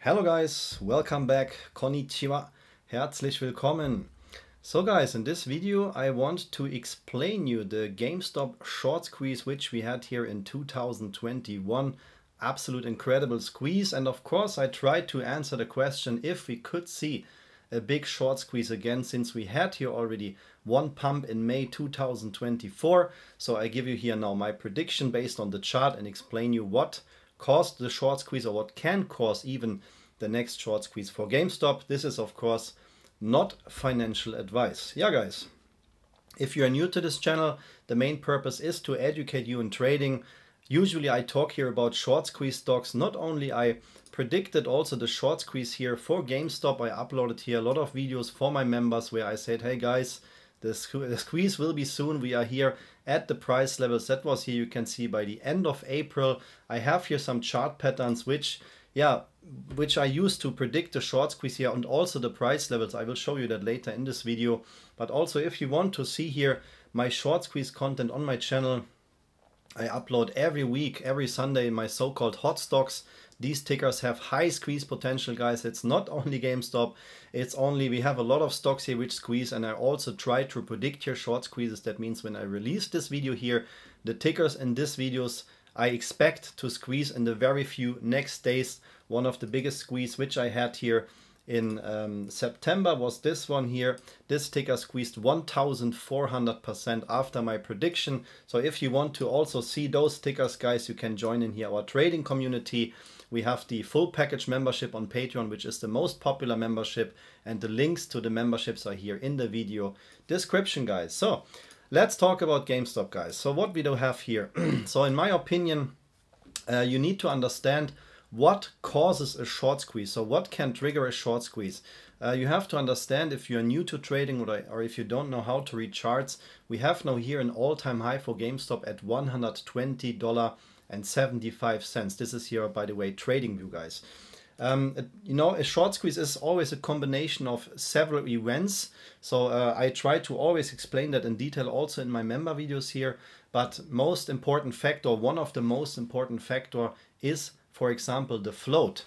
Hello guys, welcome back, konnichiwa, herzlich willkommen. So guys, in this video I want to explain you the GameStop short squeeze which we had here in 2021. Absolute incredible squeeze, and of course I tried to answer the question if we could see a big short squeeze again, since we had here already one pump in May 2024. So I give you here now my prediction based on the chart and explain you what caused the short squeeze or what can cause even the next short squeeze for GameStop. This is of course not financial advice. Yeah guys, if you are new to this channel, the main purpose is to educate you in trading. Usually I talk here about short squeeze stocks. Not only I predicted also the short squeeze here for GameStop, I uploaded here a lot of videos for my members where I said, hey guys, the squeeze will be soon. We are here at the price levels. That was here, you can see by the end of April. I have here some chart patterns which I used to predict the short squeeze here and also the price levels. I will show you that later in this video. But also if you want to see here my short squeeze content on my channel, I upload every week, every Sunday, my so-called hot stocks. These tickers have high squeeze potential, guys. It's not only GameStop, we have a lot of stocks here which squeeze, and I also try to predict here short squeezes. That means when I release this video here, the tickers in these videos I expect to squeeze in the very few next days. One of the biggest squeeze which I had here in September was this one here. This ticker squeezed 1400% after my prediction. So if you want to also see those tickers, guys, you can join in here our trading community. We have the full package membership on Patreon, which is the most popular membership, and the links to the memberships are here in the video description, guys. So let's talk about GameStop, guys. So what we do have here. So in my opinion, you need to understand what causes a short squeeze. So what can trigger a short squeeze? You have to understand, if you're new to trading or if you don't know how to read charts, we have now here an all-time high for GameStop at $120.75. This is here, by the way, TradingView, guys. You know, a short squeeze is always a combination of several events. So I try to always explain that in detail also in my member videos here. But most important factor, one of the most important factor is, for example, the float.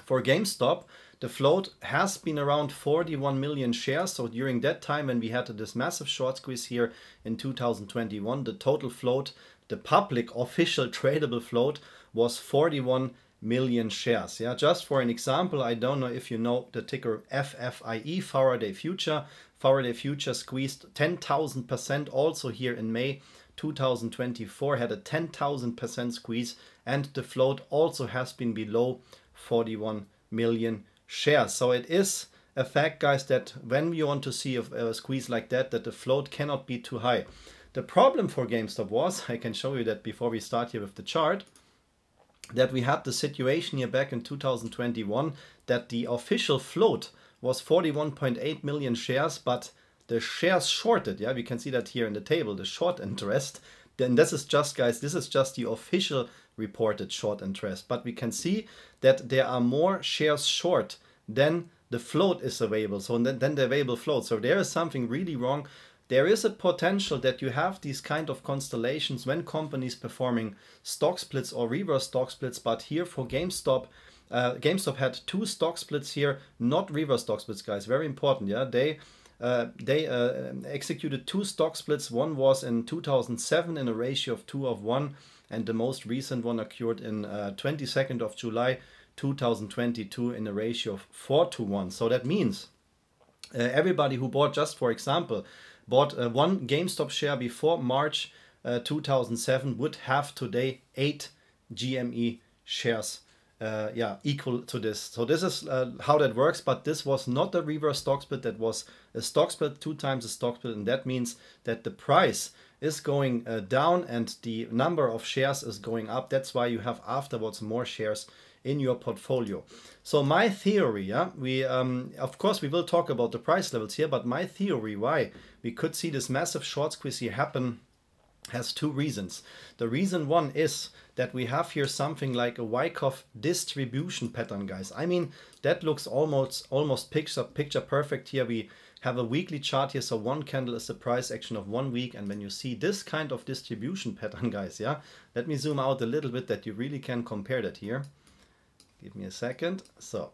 For GameStop, the float has been around 41 million shares. So during that time when we had this massive short squeeze here in 2021, the total float, the public official tradable float, was 41 million shares. Yeah, just for an example, I don't know if you know the ticker FFAI, Faraday Future. Faraday Future squeezed 10,000% also here in May 2024, had a 10,000% squeeze, and the float also has been below 41 million shares. So it is a fact, guys, that when you want to see a squeeze like that, that the float cannot be too high. The problem for GameStop was, I can show you that before we start here with the chart, that we had the situation here back in 2021 that the official float was 41.8 million shares, but the shares shorted, yeah, we can see that here in the table, the short interest. Then this is just, guys, this is just the official reported short interest. But we can see that there are more shares short than the float is available, so then the available float. So there is something really wrong. There is a potential that you have these kind of constellations when companies performing stock splits or reverse stock splits. But here for GameStop, GameStop had two stock splits here, not reverse stock splits, guys. Very important, yeah. They executed two stock splits. One was in 2007 in a ratio of 2:1, and the most recent one occurred in 22nd of July 2022 in a ratio of 4:1. So that means everybody who bought, just for example, bought one GameStop share before March 2007 would have today 8 GME shares equal to this. So this is how that works, but this was not a reverse stock split. That was a stock split, 2 times a stock split, and that means that the price is going down and the number of shares is going up. That's why you have afterwards more shares in your portfolio. So my theory, yeah, of course we will talk about the price levels here, but my theory why we could see this massive short squeeze here happen has two reasons. The reason one is that we have here something like a Wyckoff distribution pattern, guys. I mean, that looks almost picture perfect here. We have a weekly chart here, so one candle is the price action of 1 week, and when you see this kind of distribution pattern, guys, yeah, let me zoom out a little bit that you really can compare that here. Give me a second. So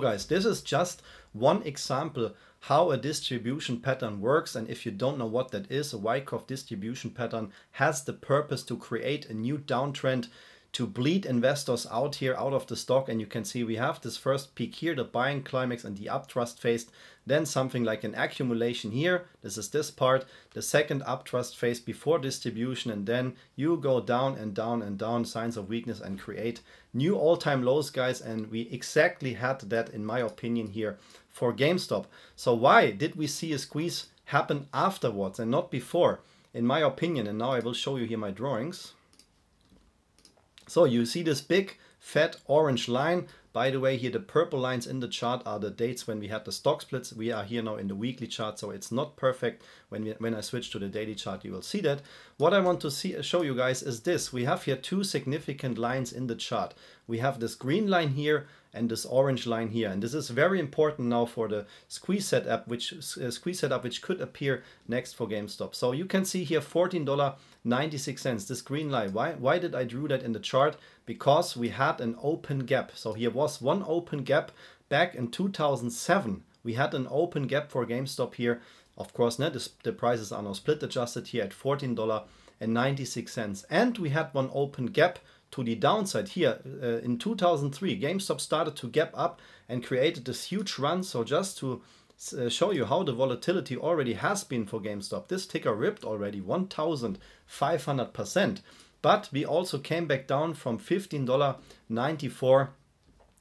guys, this is just one example how a distribution pattern works, and if you don't know what that is, a Wyckoff distribution pattern has the purpose to create a new downtrend, to bleed investors out here, out of the stock. And you can see we have this first peak here, the buying climax and the uptrust phase, then something like an accumulation here. This is this part, the second uptrust phase before distribution, and then you go down and down and down, signs of weakness, and create new all-time lows, guys. And we exactly had that, in my opinion, here for GameStop. So why did we see a squeeze happen afterwards and not before, in my opinion? And now I will show you here my drawings. So you see this big fat orange line. By the way, here the purple lines in the chart are the dates when we had the stock splits. We are here now in the weekly chart, so it's not perfect. When I switch to the daily chart, you will see that. What I want to show you guys is this. We have here two significant lines in the chart. We have this green line here and this orange line here, and this is very important now for the squeeze setup, which could appear next for GameStop. So you can see here $14.96, this green line. Why did I drew that in the chart? Because we had an open gap. So here was one open gap back in 2007. We had an open gap for GameStop here. Of course, the prices are now split adjusted here at $14.96, and we had one open gap to the downside here in 2003. GameStop started to gap up and created this huge run. So just to show you how the volatility already has been for GameStop, this ticker ripped already 1,500%. But we also came back down from $15.94.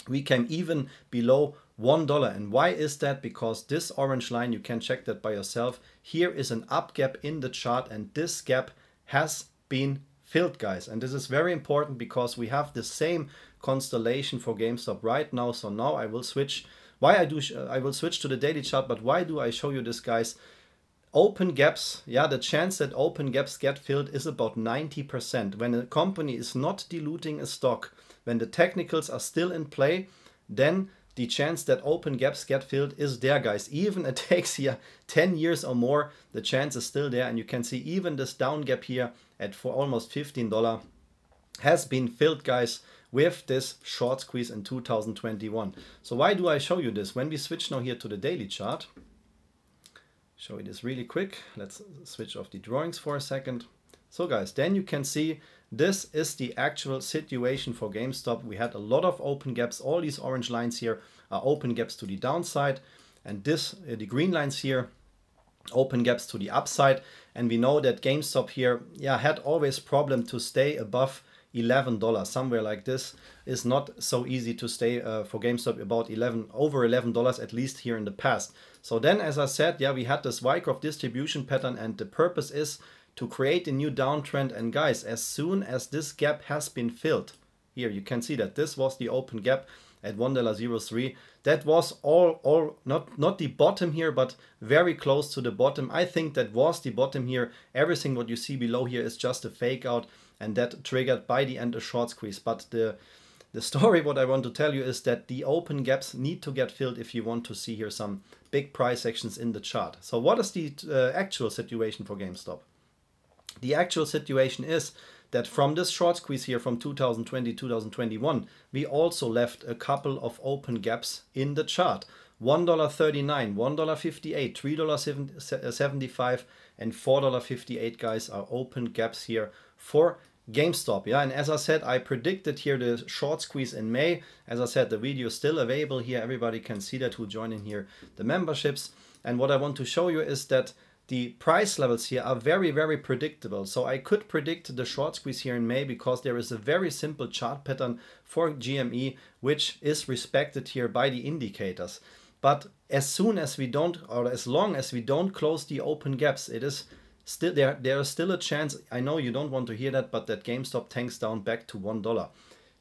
We came even below $1. And why is that? Because this orange line, you can check that by yourself. Here is an up gap in the chart, and this gap has been filled, guys. And this is very important because we have the same constellation for GameStop right now. So now I will switch. I will switch to the daily chart, but why do I show you this, guys? Open gaps, yeah, the chance that open gaps get filled is about 90%. When a company is not diluting a stock, when the technicals are still in play, then the chance that open gaps get filled is there, guys. Even it takes here 10 years or more, the chance is still there. And you can see even this down gap here for almost $15 has been filled, guys, with this short squeeze in 2021. So why do I show you this? When we switch now here to the daily chart, show you this really quick. Let's switch off the drawings for a second. So guys, then you can see this is the actual situation for GameStop. We had a lot of open gaps. All these orange lines here are open gaps to the downside, and this the green lines here open gaps to the upside. And we know that GameStop here, yeah, had always problem to stay above $11. Somewhere like this is not so easy to stay for GameStop about over $11 at least here in the past. So then, as I said, yeah, we had this Wyckoff distribution pattern, and the purpose is to create a new downtrend. And guys, as soon as this gap has been filled, here you can see that this was the open gap at $1.03. That was all not the bottom here, but very close to the bottom. I think that was the bottom here. Everything what you see below here is just a fake out, and that triggered by the end a short squeeze. But the story what I want to tell you is that the open gaps need to get filled if you want to see here some big price actions in the chart. So what is the actual situation for GameStop? The actual situation is that from this short squeeze here from 2020-2021, we also left a couple of open gaps in the chart. $1.39, $1.58, $3.75, and $4.58, guys, are open gaps here for GameStop. Yeah, and as I said, I predicted here the short squeeze in May. As I said, the video is still available here. Everybody can see that who join in here the memberships. And what I want to show you is that the price levels here are very, very predictable. So I could predict the short squeeze here in May because there is a very simple chart pattern for GME, which is respected here by the indicators. But as soon as we don't, or as long as we don't close the open gaps, it is still there is still a chance. I know you don't want to hear that, but that GameStop tanks down back to $1.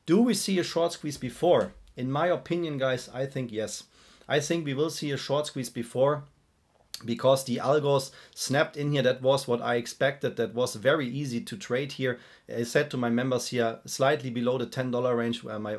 Do we see a short squeeze before? In my opinion, guys, I think yes. I think we will see a short squeeze before, because the algos snapped in here. That was what I expected. That was very easy to trade here. I said to my members here, slightly below the $10 range where my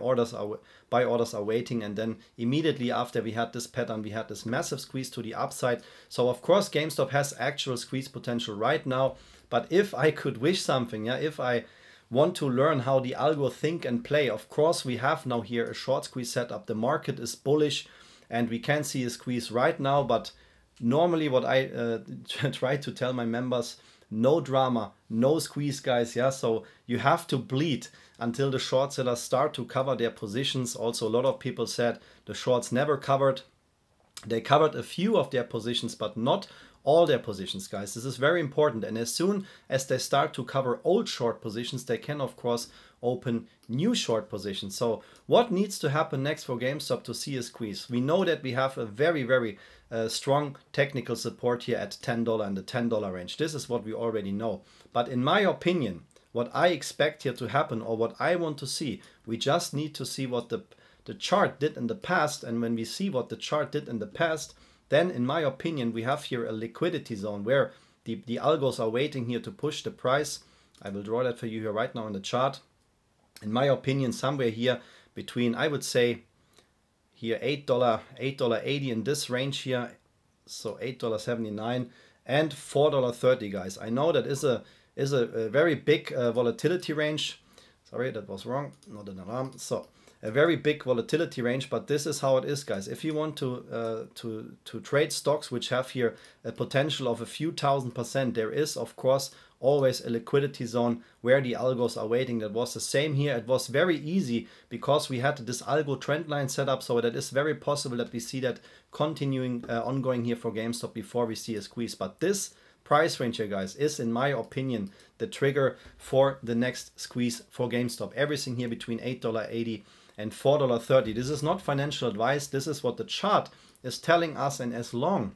buy orders are waiting. And then immediately after we had this pattern, we had this massive squeeze to the upside. So of course GameStop has actual squeeze potential right now. But if I could wish something, yeah, if I want to learn how the algo think and play, of course we have now here a short squeeze setup. The market is bullish and we can see a squeeze right now, but normally what I try to tell my members, no drama, no squeeze, guys. Yeah, so you have to bleed until the short sellers start to cover their positions. Also, a lot of people said the shorts never covered. They covered a few of their positions, but not all their positions, guys. This is very important. And as soon as they start to cover old short positions, they can, of course, open new short positions. So what needs to happen next for GameStop to see a squeeze? We know that we have a very strong technical support here at $10 and the $10 range. This is what we already know. But in my opinion, what I expect here to happen, or what I want to see, we just need to see what the chart did in the past. And when we see what the chart did in the past, then in my opinion, we have here a liquidity zone where the algos are waiting here to push the price. I will draw that for you here right now in the chart. In my opinion, somewhere here between, I would say, here $8, $8.80 in this range here. So $8.79 and $4.30, guys. I know that is a very big volatility range. Sorry, that was wrong. Not an alarm. So a very big volatility range, but this is how it is, guys. If you want to trade stocks which have here a potential of a few thousand%, there is, of course, always a liquidity zone where the algos are waiting. That was the same here. It was very easy because we had this algo trend line set up, so that is very possible that we see that continuing ongoing here for GameStop before we see a squeeze. But this price range here, guys, is in my opinion the trigger for the next squeeze for GameStop. Everything here between $8.80 and $4.30. This is not financial advice. This is what the chart is telling us, and as long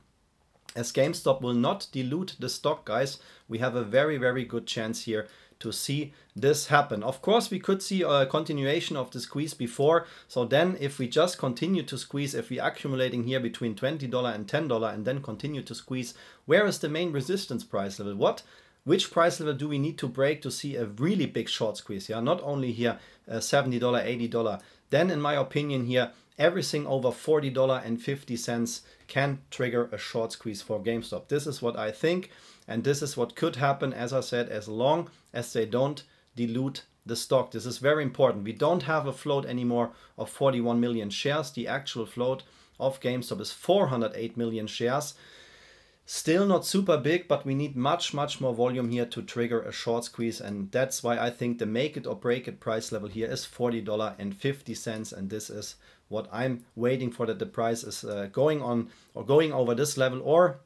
as GameStop will not dilute the stock, guys, we have a very good chance here to see this happen. Of course, we could see a continuation of the squeeze before. So then if we just continue to squeeze, if we're accumulating here between $20 and $10 and then continue to squeeze, where is the main resistance price level? Which price level do we need to break to see a really big short squeeze? Yeah, not only here $70, $80. Then in my opinion here, everything over $40.50 can trigger a short squeeze for GameStop. This is what I think, and this is what could happen, as I said, as long as they don't dilute the stock. This is very important. We don't have a float anymore of 41 million shares. The actual float of GameStop is 408 million shares. Still not super big, but we need much more volume here to trigger a short squeeze, and that's why I think the make it or break it price level here is $40.50, and this is what I'm waiting for, that the price is going on or going over this level or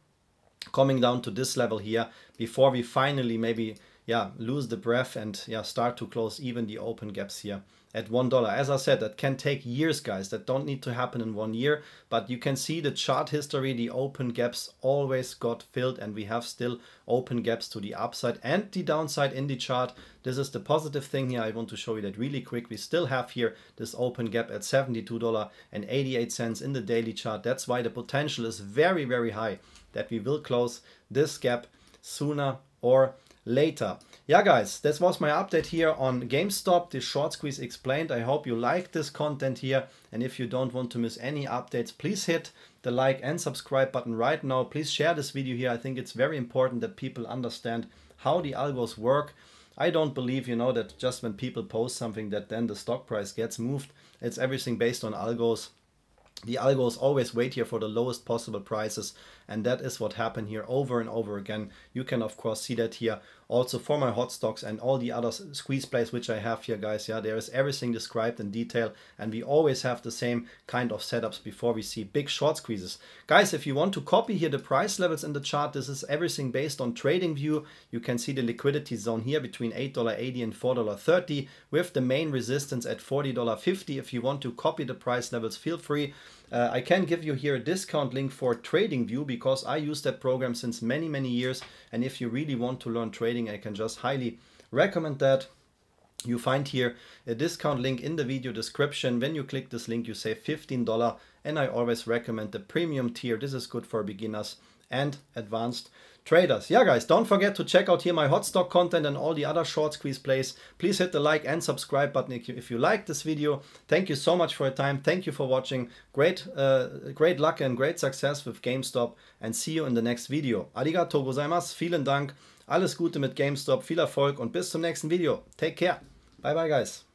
coming down to this level here before we finally maybe lose the breath and start to close even the open gaps here at $1. As I said, that can take years, guys. That don't need to happen in 1 year, but you can see the chart history, the open gaps always got filled, and we have still open gaps to the upside and the downside in the chart. This is the positive thing here. I want to show you that really quick. We still have here this open gap at $72.88 in the daily chart. That's why the potential is very high that we will close this gap sooner or later. Yeah, guys, this was my update here on GameStop, the short squeeze explained. I hope you like this content here, and if you don't want to miss any updates, please hit the like and subscribe button right now. Please share this video here. I think it's very important that people understand how the algos work. I don't believe, that just when people post something that then the stock price gets moved. It's everything based on algos. The algos always wait here for the lowest possible prices, and that is what happened here over and over again. You can of course see that here also for my hot stocks and all the other squeeze plays which I have here, guys. Yeah, there is everything described in detail, and we always have the same kind of setups before we see big short squeezes. Guys, if you want to copy here the price levels in the chart, this is everything based on TradingView. You can see the liquidity zone here between $8.80 and $4.30 with the main resistance at $40.50. If you want to copy the price levels, feel free. I can give you here a discount link for TradingView because I use that program since many years, and if you really want to learn trading, I can just highly recommend that. You find here a discount link in the video description. When you click this link, you save $15, and I always recommend the premium tier. This is good for beginners and advanced traders. Yeah, guys, don't forget to check out here my hot stock content and all the other short squeeze plays. Please hit the like and subscribe button if you like this video. Thank you so much for your time. Thank you for watching. Great luck and great success with GameStop, and see you in the next video. Arigatou gozaimasu. Vielen Dank Alles Gute mit GameStop, viel Erfolg und bis zum nächsten Video. Take care. Bye bye guys.